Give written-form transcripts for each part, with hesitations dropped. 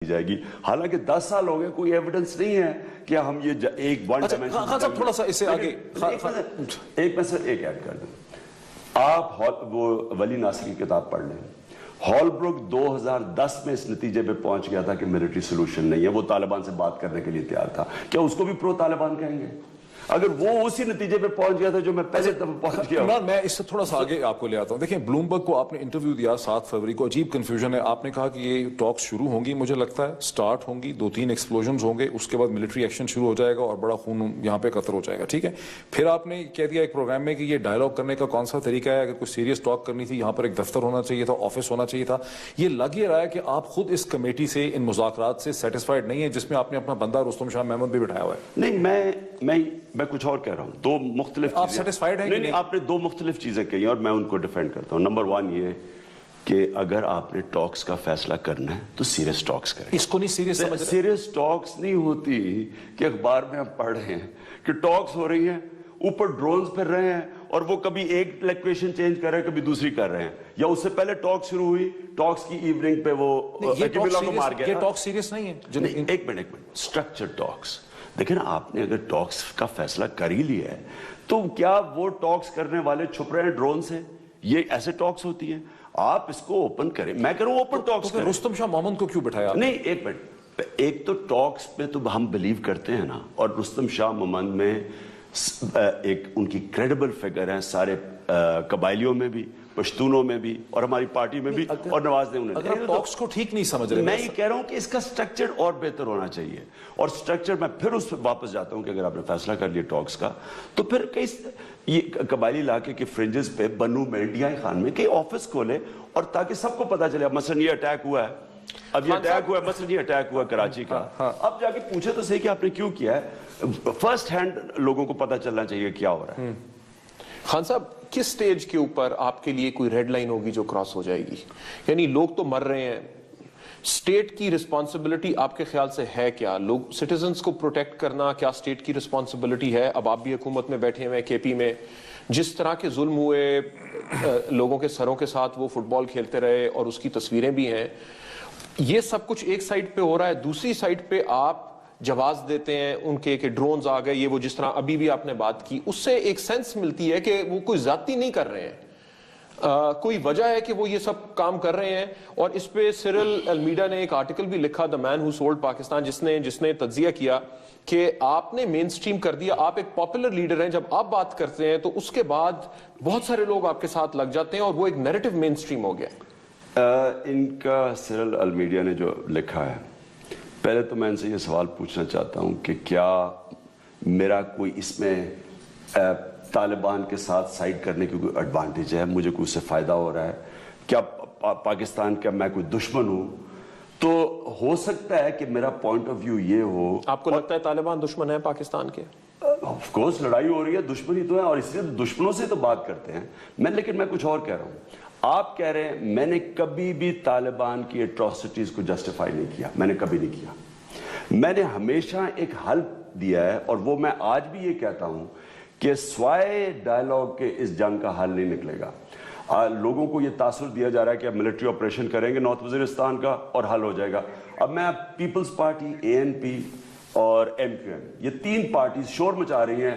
جائے گی. حالانکہ 10 سال ہو گئے, کوئی ایویڈنس نہیں ہے کہ ہم یہ ایک ون ڈائمینشن. خان صاحب تھوڑا سا اس سے آگے ایک ایڈ کر دوں. آپ وہ ولی ناصر کی کتاب پڑھ لیں. ہال بروک 2010 میں اس نتیجے پہ پہنچ گیا تھا کہ ملٹری سولوشن نہیں ہے. وہ طالبان سے بات کرنے کے لیے تیار تھا. کیا اس کو بھی پرو طالبان کہیں گے؟ اگر وہ اسی نتیجے پہ پہنچ گیا تھا جو میں پہلے دفعہ پہنچ گیا. عمران, میں اس سے تھوڑا سا آگے آپ کو لے آتا ہوں. دیکھیں, بلومبرگ کو آپ نے انٹرویو دیا 7 فروری کو, عجیب کنفیوژن ہے. آپ نے کہا کہ یہ ٹاکس شروع ہوں گی, مجھے لگتا ہے سٹارٹ ہوں گی, 2-3 ایکسپلوژنز ہوں گے, اس کے بعد ملٹری ایکشن شروع ہو جائے گا اور بڑا خون یہاں پہ قطر ہو جائے گا. ٹھیک ہے, پھر آپ نے کہہ دیا ایک پروگرام میں کہ یہ ڈائلاگ کرنے کا کون سا طریقہ ہے. اگر کوئی سیریس ٹاک کرنی تھی, یہاں پر ایک دفتر ہونا چاہیے تھا, آفس ہونا چاہیے تھا. یہ لگ یہ رہا ہے کہ آپ خود اس کمیٹی سے, ان مذاکرات سے سیٹسفائیڈ نہیں ہیں جس میں آپ نے اپنا بندہ رستم شاہ محمد بھی بٹھایا ہوا ہے. نہیں, میں کچھ اور کہہ رہا ہوں. دو مختلف آپ سیٹسفائیڈ ہیں؟ نہیں, آپ نے 2 مختلف چیزیں کہی اور میں ان کو ڈیفینڈ کرتا ہوں. نمبر 1 یہ کہ اگر آپ نے ٹاکس کا فیصلہ کرنا ہے تو سیریس ٹاکس کریں. اس کو نہیں سیریس سمجھ رہے. سیریس ٹاکس نہیں ہوتی کہ اخبار میں ہم پڑھ رہے ہیں کہ ٹاکس ہو رہی ہیں, اوپر ڈرونز پھر رہے ہیں اور وہ کبھی ایک لیکویشن چینج کر رہے ہیں, کبھی دوسری کر رہے ہیں, یا اس سے پہلے ٹاک شروع ہوئی, ٹاکس کی ایوننگ پہ وہ کو مار گیا. یہ ٹاک سیریس نہیں ہے. ایک منٹ سٹرکچر ٹاکس دیکھیں نا. آپ نے اگر ٹاکس کا فیصلہ کر ہی لیا ہے تو کیا وہ ٹاکس کرنے والے چھپ رہے ہیں ڈرون سے؟ یہ ایسے ٹاکس ہوتی ہیں. آپ اس کو اوپن کریں. میں کہہ رہا ہوں اوپن ٹاکس کریں. رستم شاہ محمد کو کیوں بٹھایا؟ نہیں, ایک منٹ. ایک تو ٹاکس پہ تو ہم بلیو کرتے ہیں نا, اور رستم شاہ محمد میں ایک ان کی کریڈیبل فگر ہیں سارے قبائلیوں میں بھی, پشتونوں میں بھی, اور ہماری پارٹی میں بھی, اور نواز نے انہیں. اگر آپ ٹاکس کو ٹھیک نہیں سمجھ رہے, میں یہ کہہ رہا ہوں کہ اس کا سٹرکچر اور بہتر ہونا چاہیے. اور سٹرکچر میں پھر اس پہ واپس جاتا ہوں کہ اگر آپ نے فیصلہ کر لیا ٹاکس کا, تو پھر کئی یہ قبائلی علاقے کے فرنجز پہ بنو میں, ڈیائی خان میں کئی آفس کھولے, اور تاکہ سب کو پتا چلے. مثلا یہ اٹیک ہوا ہے, اب یہ اٹیک ہوا ہے, مثلا یہ اٹیک ہوا کراچی کا, اب جا کے پوچھے تو صحیح کہ آپ نے کیوں کیا ہے. فرسٹ ہینڈ لوگوں کو پتا چلنا چاہیے کیا ہو رہا ہے. خان صاحب, کس سٹیج کے اوپر آپ کے لیے کوئی ریڈ لائن ہوگی جو کراس ہو جائے گی؟ یعنی لوگ تو مر رہے ہیں, سٹیٹ کی رسپانسبلٹی آپ کے خیال سے ہے کیا؟ لوگ سٹیزنز کو پروٹیکٹ کرنا کیا سٹیٹ کی رسپانسبلٹی ہے؟ اب آپ بھی حکومت میں بیٹھے ہوئے کے پی میں, جس طرح کے ظلم ہوئے لوگوں کے سروں کے ساتھ, وہ فٹ بال کھیلتے رہے اور اس کی تصویریں بھی ہیں, یہ سب کچھ ایک سائڈ پہ ہو رہا ہے. دوسری سائڈ پہ آپ جواز دیتے ہیں ان کے کہ ڈرونز آ گئے, یہ وہ جس طرح ابھی بھی آپ نے بات کی, اس سے ایک سینس ملتی ہے کہ وہ کوئی زیادتی نہیں کر رہے ہیں. کوئی وجہ ہے کہ وہ یہ سب کام کر رہے ہیں. اور اس پہ سیرل المیڈا نے ایک آرٹیکل بھی لکھا, دا مین ہو سولڈ پاکستان, جس نے تجزیہ کیا کہ آپ نے مین سٹریم کر دیا. آپ ایک پاپولر لیڈر ہیں, جب آپ بات کرتے ہیں تو اس کے بعد بہت سارے لوگ آپ کے ساتھ لگ جاتے ہیں, اور وہ ایک نیریٹو مین سٹریم ہو گیا. ان کا سیرل المیڈیا نے جو لکھا ہے, پہلے تو میں ان سے یہ سوال پوچھنا چاہتا ہوں کہ کیا میرا کوئی اس میں طالبان کے ساتھ سائڈ کرنے کی کوئی ایڈوانٹیج ہے؟ مجھے کوئی اس سے فائدہ ہو رہا ہے کیا؟ پاکستان کا میں کوئی دشمن ہوں؟ تو ہو سکتا ہے کہ میرا پوائنٹ آف ویو یہ ہو. آپ کو لگتا ہے طالبان دشمن ہے پاکستان کے؟ آف کورس لڑائی ہو رہی ہے, دشمنی تو ہے, اور اس لیے دشمنوں سے تو بات کرتے ہیں. لیکن میں کچھ اور کہہ رہا ہوں. آپ کہہ رہے ہیں میں نے کبھی بھی طالبان کی اٹراسٹیز کو جسٹیفائی نہیں کیا. میں نے کبھی نہیں کیا. میں نے ہمیشہ ایک حل دیا ہے, اور وہ میں آج بھی یہ کہتا ہوں کہ سوائے ڈائلاگ کے اس جنگ کا حل نہیں نکلے گا. لوگوں کو یہ تاثر دیا جا رہا ہے کہ اب ملٹری آپریشن کریں گے نارتھ وزیرستان کا اور حل ہو جائے گا. اب میں پیپلز پارٹی, ANP اور MQM, یہ 3 پارٹیز شور مچا رہی ہیں,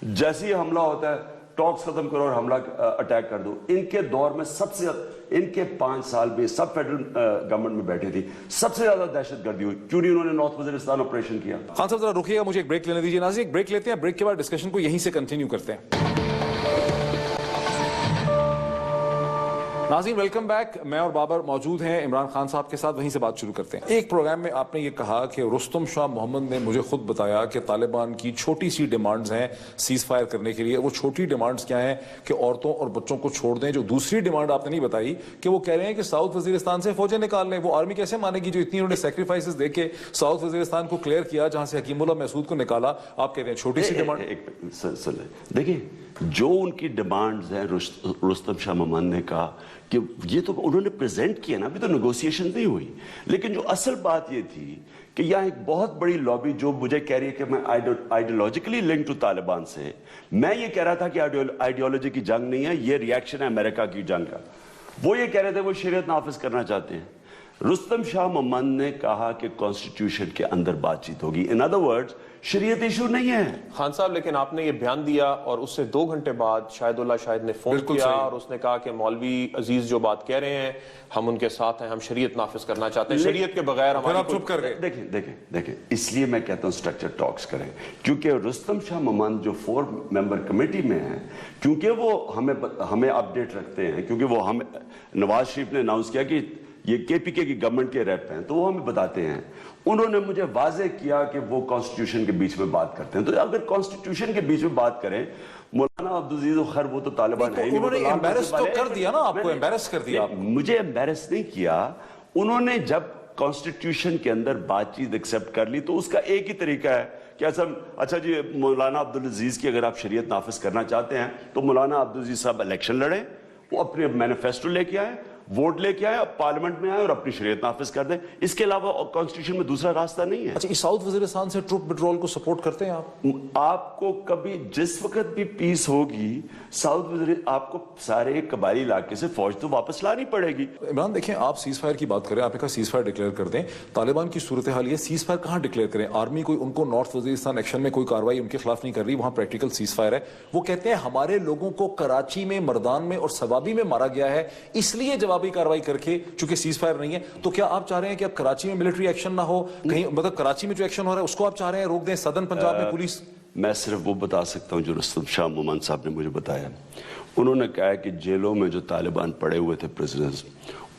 جیسے ہی حملہ ہوتا ہے ٹاکس ختم کرو اور حملہ اٹیک کر دو. ان کے دور میں سب سے, ان کے 5 سال میں سب فیڈرل گورنمنٹ میں بیٹھے تھی, سب سے زیادہ دہشت گردی ہوئی. کیوں نہیں انہوں نے نارتھ وزیرستان آپریشن کیا؟ خان صاحب ذرا رکیے گا, مجھے ایک بریک لینے دیجیے. ناظرین ایک بریک لیتے ہیں, بریک کے بعد ڈسکشن کو یہیں سے کنٹینیو کرتے ہیں. ناظرین ویلکم بیک. میں اور بابر موجود ہیں عمران خان صاحب کے ساتھ, وہیں سے بات شروع کرتے ہیں. ایک پروگرام میں آپ نے یہ کہا کہ رستم شاہ محمد نے مجھے خود بتایا کہ طالبان کی چھوٹی سی ڈیمانڈز ہیں سیز فائر کرنے کے لیے. وہ چھوٹی ڈیمانڈز کیا ہیں کہ عورتوں اور بچوں کو چھوڑ دیں. جو دوسری ڈیمانڈ آپ نے نہیں بتائی کہ وہ کہہ رہے ہیں کہ ساؤتھ وزیرستان سے فوجیں نکال لیں. وہ آرمی کیسے مانے گی جو اتنی انہوں نے سیکریفائسز دے کے ساؤتھ وزیرستان کو کلیئر کیا, جہاں سے حکیم اللہ محسود کو نکالا. آپ کہہ رہے ہیں چھوٹی سی ڈیمانڈ. دیکھیں جو ان کی ڈیمانڈز ہیں رستم شاہ محمد نے کہا کہ یہ تو انہوں نے پریزنٹ کیا نا, ابھی تو نیگوسیشن نہیں ہوئی. لیکن جو اصل بات یہ تھی کہ یہاں ایک بہت بڑی لابی جو مجھے کہہ رہی ہے کہ میں آئیڈیولوجیکلی لنک ٹو طالبان سے, میں یہ کہہ رہا تھا کہ آئیڈیولوجی کی جنگ نہیں ہے, یہ ریئیکشن ہے امریکہ کی جنگ کا. وہ یہ کہہ رہے تھے وہ شریعت نافذ کرنا چاہتے ہیں. रुस्तम शाह मोहम्मद ने कहा कि कॉन्स्टिट्यूशन के अंदर बातचीत होगी। इन अदर वर्ड्स शरीयत इशू नहीं है। खान साहब, लेकिन आपने ये बयान दिया और उससे 2 घंटे बाद शाहिदुल्लाह शाहिद ने फोन किया और उसने कहा कि मौलवी अजीज जो बात कह रहे हैं हम उनके साथ हैं, हम शरीयत नाफिज करना चाहते हैं, शरीयत के बगैर हमारा चुप कर गए। देखें, इसलिए मैं कहता हूं स्ट्रक्चर टॉक्स करें, क्योंकि रुस्तम शाह मोहम्मद जो 4 मेंबर कमेटी में है, क्योंकि वो हमें अपडेट रखते हैं, क्योंकि वो हमें नवाज शरीफ ने अनाउंस किया कि ये केपीके की गवर्नमेंट के रैप हैं, तो वो हमें बताते हैं। उन्होंने मुझे वाजे किया कि वो कॉन्स्टिट्यूशन के बीच में बात करते हैं, तो अगर कॉन्स्टिट्यूशन के बीच में बात करें, मौलाना अब्दुल अजीज खैर वो तो तालिबान है, उन्होंने एम्बैरेस तो कर दिया ना, आपको एम्बैरेस कर दिया। मुझे एम्बैरेस नहीं किया। उन्होंने जब कॉन्स्टिट्यूशन के अंदर बातचीत एक्सेप्ट कर ली तो उसका एक ही तरीका है कि अच्छा जी मौलाना अब्दुल अजीज की अगर आप शरीयत नाफिज करना चाहते हैं तो मौलाना अब्दुल अजीज साहब इलेक्शन लड़े, वो अपने मैनिफेस्टो लेके आए, वोट लेके आए, पार्लियामेंट में आए और अपनी शरीयत नाफिज कर दें। इसके अलावा कॉन्स्टिट्यूशन में दूसरा रास्ता नहीं है। अच्छा, इस साउथ वजीरिस्तान से ट्रुप विड्रॉल को सपोर्ट करते हैं आप? आपको कभी जिस वक्त भी पीस होगी साउथ वजीर आपको सारे कबायली इलाके से फौज तो वापस लानी पड़ेगी। इमरान देखें, आप सीज फायर की बात करें, आपने कहा सीज फायर डिक्लेयर कर दें। तालिबान की सूरत हाल ये, सीज फायर कहां डिक्लेयर करें? आर्मी कोई उनको नॉर्थ वजीरिस्तान एक्शन में कोई कार्रवाई उनके खिलाफ नहीं कर रही, वहां प्रैक्टिकल सीज फायर है। वो कहते हैं हमारे लोगों को कराची में, मर्दान में और सवाबी में मारा गया है, इसलिए जवाबी कार्रवाई करके, चूंकि सीज फायर नहीं है। तो क्या आप चाह रहे हैं कि अब कराची में मिलिट्री एक्शन ना हो, कहीं मतलब कराची में जो एक्शन हो रहा है उसको आप चाह रहे हैं रोक दें? सदर्न पंजाब में पुलिस, मैं सिर्फ वो बता सकता हूं जो रुस्तम शाह मोहम्मद साहब ने मुझे बताया। उन्होंने कहा कि जेलों में जो तालिबान पड़े हुए थे प्रिजनर्स,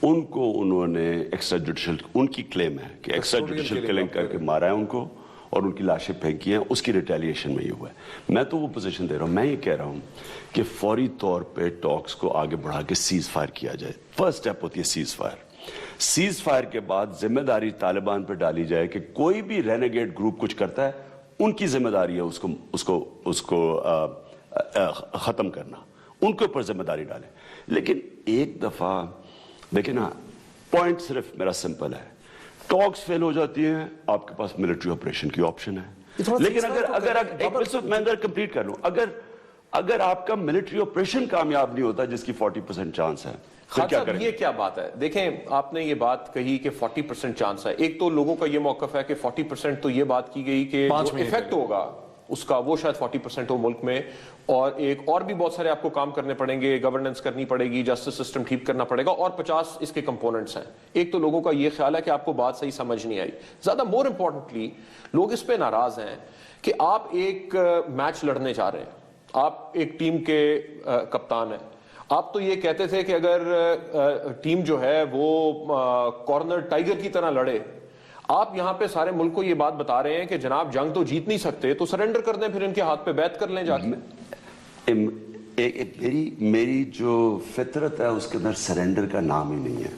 उनको उन्होंने एक्स्ट्रा जुडिशल, उनकी क्लेम है कि एक्स्ट्रा जुडिशल किलिंग करके मारा है उनको और उनकी लाशें फेंकी हैं, उसकी रिटेलिएशन में ये हुआ है। मैं तो वो पोजीशन दे रहा हूं, मैं ये कह रहा हूं कि फौरी तौर पे टॉक्स को आगे बढ़ा के सीज फायर किया जाए। फर्स्ट स्टेप होती है सीज फायर। सीज फायर के बाद जिम्मेदारी तालिबान पर डाली जाए कि कोई भी रेनेगेड ग्रुप कुछ करता है, उनकी जिम्मेदारी है उसको खत्म करना, उनके ऊपर जिम्मेदारी डालें। लेकिन एक दफा देखिए ना, पॉइंट सिर्फ मेरा सिंपल है, टॉक्स फेल हो जाती हैं, आपके पास मिलिट्री ऑपरेशन की ऑप्शन है। लेकिन अगर मैं कंप्लीट कर लूं, अगर आपका मिलिट्री ऑपरेशन कामयाब नहीं होता जिसकी 40% चांस है, तो क्या करें? ये क्या बात है? देखें, आपने ये बात कही कि 40% चांस है। एक तो लोगों का ये मौकफ है कि 40% तो ये बात की गई कि जो इफेक्ट होगा उसका वो शायद 40% हो मुल्क में, और एक और भी बहुत सारे आपको काम करने पड़ेंगे, गवर्नेंस करनी पड़ेगी, जस्टिस सिस्टम ठीक करना पड़ेगा, और 50 इसके कंपोनेंट्स हैं। एक तो लोगों का ये ख्याल है कि आपको बात सही समझ नहीं आई। ज्यादा मोर इंपॉर्टेंटली लोग इस पे नाराज हैं कि आप एक मैच लड़ने जा रहे हैं, आप एक टीम के कप्तान हैं। आप तो ये कहते थे कि अगर टीम जो है वो कॉर्नर टाइगर की तरह लड़े, आप यहां पे सारे मुल्क को ये बात बता रहे हैं कि जनाब जंग तो जीत नहीं सकते, तो सरेंडर कर दें, फिर इनके हाथ पे बैत कर लें जाके। मेरी जो फितरत है उसके अंदर सरेंडर का नाम ही नहीं है।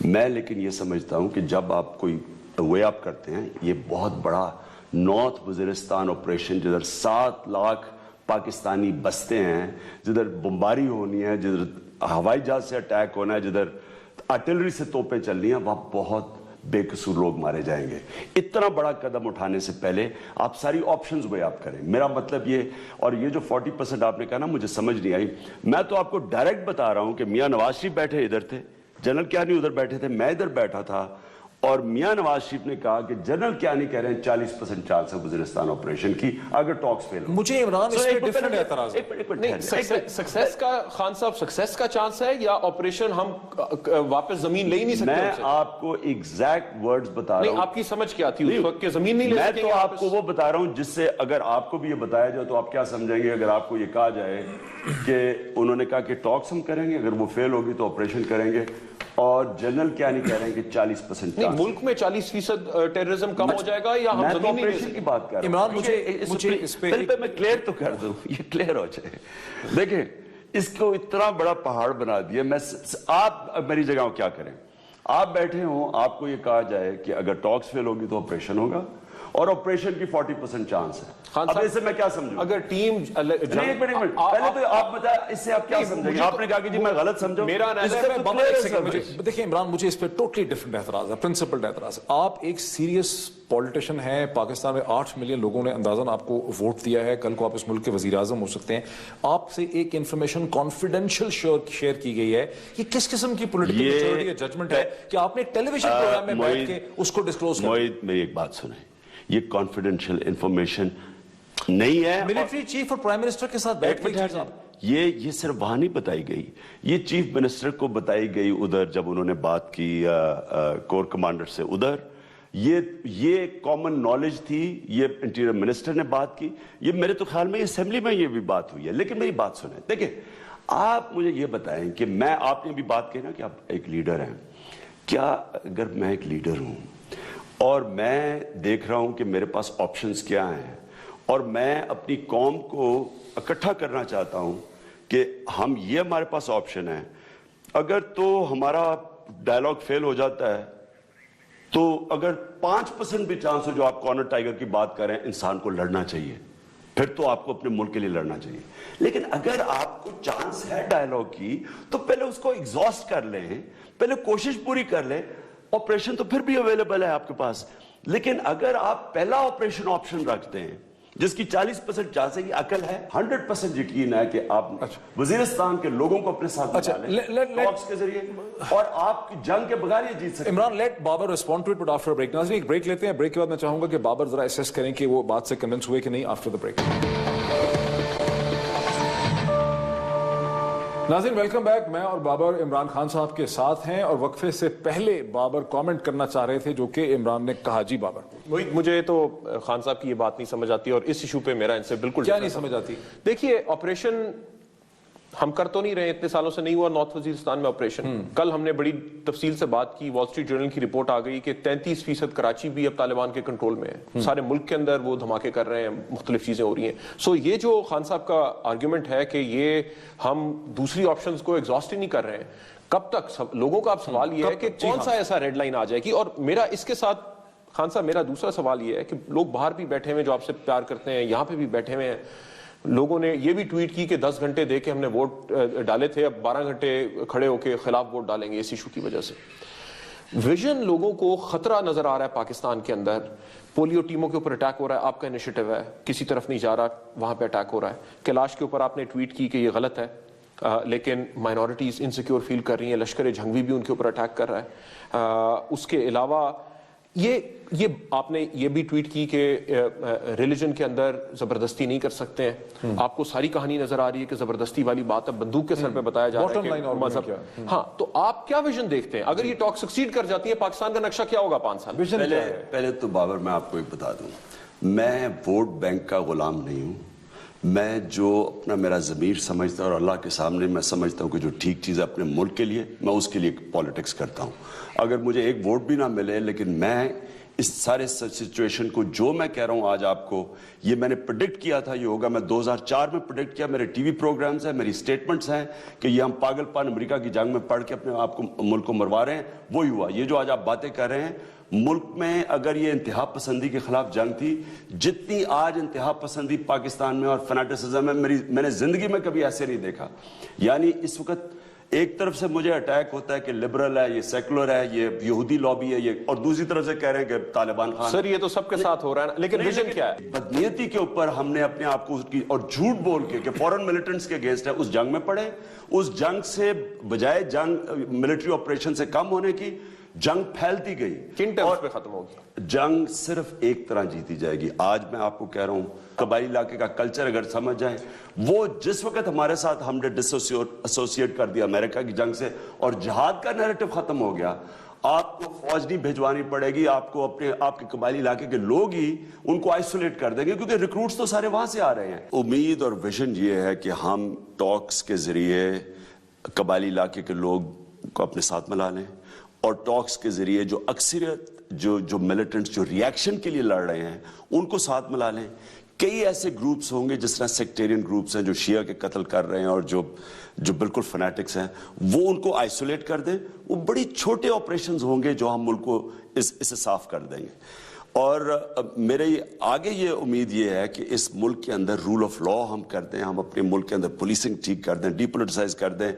मैं लेकिन ये समझता हूं कि जब आप कोई वे अप करते हैं, ये बहुत बड़ा नॉर्थ वजीरिस्तान ऑपरेशन, जिधर 7 लाख पाकिस्तानी बसते हैं, जिधर बमबारी होनी है, जिधर हवाई जहाज से अटैक होना है, जिधर आर्टिलरी से तोपें चलनी है, वहां बहुत बेकसूर लोग मारे जाएंगे। इतना बड़ा कदम उठाने से पहले आप सारी ऑप्शंस वे आप करें। मेरा मतलब ये, और ये जो 40% आपने कहा ना, मुझे समझ नहीं आई। मैं तो आपको डायरेक्ट बता रहा हूं कि मियां नवाज शरीफ बैठे इधर थे, जनरल क्यानी उधर बैठे थे, मैं इधर बैठा था, और मियां नवाज शरीफ ने कहा कि जनरल क्यानी कह रहे हैं 40% चांस है वजीरिस्तान ऑपरेशन की अगर टॉक्स फेल हो। मुझे इमरान इस पे डिफरेंट एतराज है। सक्सेस का, खान साहब, सक्सेस का चांस है या ऑपरेशन हम वापस जमीन ले ही नहीं सकते? मैं आपको एग्जैक्ट वर्ड्स बता रहा हूं। आपकी समझ क्या थी उस वक्त के जमीन नहीं ले सकेंगे? मैं तो आपको वो बता रहा हूं जिससे अगर आपको भी ये बताया जाए तो आप क्या समझेंगे अगर आपको ये कहा जाए कि उन्होंने कहा कि टॉक्स हम करेंगे, अगर वो फेल होगी तो ऑपरेशन करेंगे, और जनरल क्या नहीं कह रहे हैं कि 40% नहीं, मुल्क में 40% टेररिज्म कम हो जाएगा या हम जमीन नहीं ले सकेंगे? की बात कर रहा हूं। इमरान, मुझे इस पे मैं क्लियर तो कर दूं, ये क्लियर हो जाए। देखिए, इसको इतना बड़ा पहाड़ बना दिया। आप मेरी जगह क्या करें? आप बैठे हो, आपको ये कहा जाए कि अगर टॉक्स फेल होगी तो ऑपरेशन होगा, اور ऑपरेशन की 40% चांस है। खान अब साहब, इससे मैं क्या समझूं? अगर टीम नहीं, एक मिनट पहले तो आप बताएं, इससे आप क्या समझेंगे? आपने कहा कि जी मैं गलत समझा, मेरा देखिए इमरान, मुझे इस पे टोटली डिफरेंट एतराज है, प्रिंसिपल्ड एतराज है। आप एक सीरियस पॉलिटिशियन है, पाकिस्तान में 8 मिलियन लोगों ने अंदाजन आपको वोट दिया है, कल को आप इस मुल्क के वजीर आजम हो सकते हैं, आपसे एक इंफॉर्मेशन कॉन्फिडेंशियल शेयर की गई है, ये किस किस्म की पॉलिटिकल मैच्योरिटी या जजमेंट है कि आपने एक टेलीविजन प्रोग्राम में बैठ के उसको डिस्क्लोज कर दिया? मेरी एक बात सुने, ये कॉन्फिडेंशियल इंफॉर्मेशन नहीं है। मिलिट्री चीफ और प्राइम मिनिस्टर के साथ बैठ के ये सिर्फ वहां नहीं बताई गई, ये चीफ मिनिस्टर को बताई गई उधर जब उन्होंने बात की कोर कमांडर से उधर, ये कॉमन नॉलेज थी, ये इंटीरियर मिनिस्टर ने बात की, ये मेरे तो ख्याल में असेंबली में ये भी बात हुई है। लेकिन मेरी बात सुने, देखिए आप मुझे ये बताएं कि मैं, आपने भी बात की ना कि आप एक लीडर हैं, क्या अगर मैं एक लीडर हूं और मैं देख रहा हूं कि मेरे पास ऑप्शंस क्या हैं और मैं अपनी कौम को इकट्ठा करना चाहता हूं कि हम, ये हमारे पास ऑप्शन है, अगर तो हमारा डायलॉग फेल हो जाता है तो अगर 5% भी चांस हो, जो आप कॉर्नर टाइगर की बात कर रहे हैं, इंसान को लड़ना चाहिए, फिर तो आपको अपने मुल्क के लिए लड़ना चाहिए। लेकिन अगर आपको चांस है डायलॉग की तो पहले उसको एग्जॉस्ट कर लें, पहले कोशिश पूरी कर लें। ऑपरेशन तो फिर भी अवेलेबल है आपके पास, लेकिन अगर आप पहला ऑपरेशन ऑप्शन रखते हैं जिसकी 40% चांस है, कि अकल है, 100% यकीन है कि आप वजीरिस्तान के लोगों को अपने साथ टॉक्स के जरिए और आप जंग के बगैर ये जीत सकते हैं। Imran, let Babar respond to it but after break. नाज़रीन, एक ब्रेक लेते हैं, ब्रेक के बाद मैं चाहूंगा कि बाबर जरा असेस करें कि वो बात से कन्विंस हुए कि नहीं आफ्टर द ब्रेक। नाज़रीन, वेलकम बैक। मैं और बाबर इमरान खान साहब के साथ हैं और वक्फे से पहले बाबर कमेंट करना चाह रहे थे, जो कि इमरान ने कहा। जी बाबर। मुझे तो खान साहब की ये बात नहीं समझ आती और इस इशू पे मेरा इनसे बिल्कुल क्या नहीं समझ आती? देखिए, ऑपरेशन हम कर तो नहीं रहे, इतने सालों से नहीं हुआ नॉर्थ वजीरिस्तान में ऑपरेशन। कल हमने बड़ी तफसील से बात की, वॉल स्ट्रीट जर्नल की रिपोर्ट आ गई कि 33% कराची भी अब तालिबान के कंट्रोल में है। सारे मुल्क के अंदर वो धमाके कर रहे हैं, मुख्तलिफ चीजें हो रही हैं। सो ये जो खान साहब का आर्ग्यूमेंट है कि ये हम दूसरी ऑप्शंस को एग्जॉस्ट ही नहीं कर रहे हैं, कब तक? लोगों का अब सवाल ये है कि कौन सा ऐसा रेड लाइन आ जाएगी। और मेरा इसके साथ खान साहब, मेरा दूसरा सवाल ये है कि लोग बाहर भी बैठे हुए जो आपसे प्यार करते हैं, यहाँ पे भी बैठे हुए हैं, लोगों ने ये भी ट्वीट की कि 10 घंटे दे के हमने वोट डाले थे, अब 12 घंटे खड़े होके खिलाफ वोट डालेंगे इस इशू की वजह से। विजन लोगों को खतरा नजर आ रहा है पाकिस्तान के अंदर। पोलियो टीमों के ऊपर अटैक हो रहा है, आपका इनिशिएटिव है, किसी तरफ नहीं जा रहा, वहां पे अटैक हो रहा है। कैलाश के ऊपर आपने ट्वीट की कि ये गलत है, लेकिन माइनॉरिटीज इनसिक्योर फील कर रही हैं, लश्कर जंगवी भी उनके ऊपर अटैक कर रहा है। उसके अलावा ये आपने ये भी ट्वीट की कि रिलीजन के अंदर जबरदस्ती नहीं कर सकते हैं। आपको सारी कहानी नजर आ रही है कि जबरदस्ती वाली बात अब बंदूक के सर पे बताया जा रहा है कि मजहब। हाँ, तो आप क्या विजन देखते हैं? अगर ये टॉक सक्सीड कर जाती है, पाकिस्तान का नक्शा क्या होगा 5 साल? पहले तो बाबर, मैं आपको एक बता दूं, मैं वोट बैंक का गुलाम नहीं हूं। मैं जो अपना मेरा ज़मीर समझता हूँ और अल्लाह के सामने मैं समझता हूँ कि जो ठीक चीज़ है अपने मुल्क के लिए, मैं उसके लिए पॉलिटिक्स करता हूँ। अगर मुझे एक वोट भी ना मिले, लेकिन मैं इस सारे सिचुएशन को, जो मैं कह रहा हूँ आज आपको, ये मैंने प्रेडिक्ट किया था ये होगा। मैं 2004 में प्रेडिक्ट किया, मेरे टीवी प्रोग्राम्स हैं, मेरी स्टेटमेंट्स हैं कि ये हम पागलपन अमेरिका की जंग में पढ़ के अपने आप को, मुल्क को मरवा रहे हैं, वही हुआ। ये जो आज आप बातें कर रहे हैं, मुल्क में अगर ये इंतहा पसंदी के खिलाफ जंग थी, जितनी आज इंतहा पसंदी पाकिस्तान में और फनाटिसिज्म में, मैंने जिंदगी में कभी ऐसे नहीं देखा। यानी इस वक्त एक तरफ से मुझे अटैक होता है कि लिबरल है, ये सेकुलर है, ये यहूदी लॉबी है, ये, और दूसरी तरफ से कह रहे हैं कि तालिबान खान। सर, ये तो सबके साथ हो रहा है, लेकिन विजन क्या है? बदनीयती के ऊपर हमने अपने आप को उसकी, और झूठ बोल के कि फॉरेन मिलिटेंट्स के अगेंस्ट है, उस जंग में पड़े। उस जंग से बजाय जंग मिलिट्री ऑपरेशन से कम होने की, जंग फैलती गई। किन टर्म्स पे खत्म होगी जंग? सिर्फ एक तरह जीती जाएगी। आज मैं आपको कह रहा हूं, कबायली इलाके का कल्चर अगर समझ जाए, वो जिस वक्त हमारे साथ हमने डिसोसिएट कर दिया अमेरिका की जंग से और जिहाद का नैरेटिव खत्म हो गया, आपको फौज नहीं भिजवानी पड़ेगी, आपको अपने आपके कबायली इलाके के लोग ही उनको आइसोलेट कर देंगे, क्योंकि रिक्रूट्स तो सारे वहां से आ रहे हैं। उम्मीद और विजन ये है कि हम टॉक्स के जरिए कबायली इलाके के लोग को अपने साथ मिला लें और टॉक्स के जरिए जो अक्सरियत जो मिलिटेंट्स जो रिएक्शन के लिए लड़ रहे हैं उनको साथ मिला लें। कई ऐसे ग्रुप्स होंगे जिस तरह सेक्टेरियन ग्रुप्स हैं जो शिया के कत्ल कर रहे हैं और जो बिल्कुल फैनेटिक्स हैं, वो उनको आइसोलेट कर दें। वो बड़ी छोटे ऑपरेशंस होंगे जो हम मुल्क को इससे साफ कर देंगे। اور میرے آگے یہ امید یہ ہے کہ اس ملک کے اندر رول آف لا ہم کر دیں, ہم اپنے ملک کے اندر پولیسنگ ٹھیک کر دیں, ڈی پولیٹیسائز کر دیں,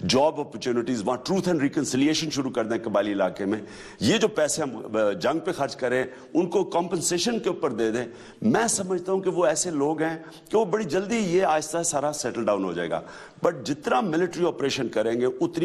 جاب اپرچونٹیز, وہاں ٹروتھ اینڈ ریکنسیلیشن شروع کر دیں قبائلی علاقے میں. یہ جو پیسے ہم جنگ پہ خرچ کریں ان کو کمپنسیشن کے اوپر دے دیں. میں سمجھتا ہوں کہ وہ ایسے لوگ ہیں کہ وہ بڑی جلدی یہ آہستہ سارا سیٹل ڈاؤن ہو جائے گا. بٹ جتنا ملٹری آپریشن کریں گے اتنی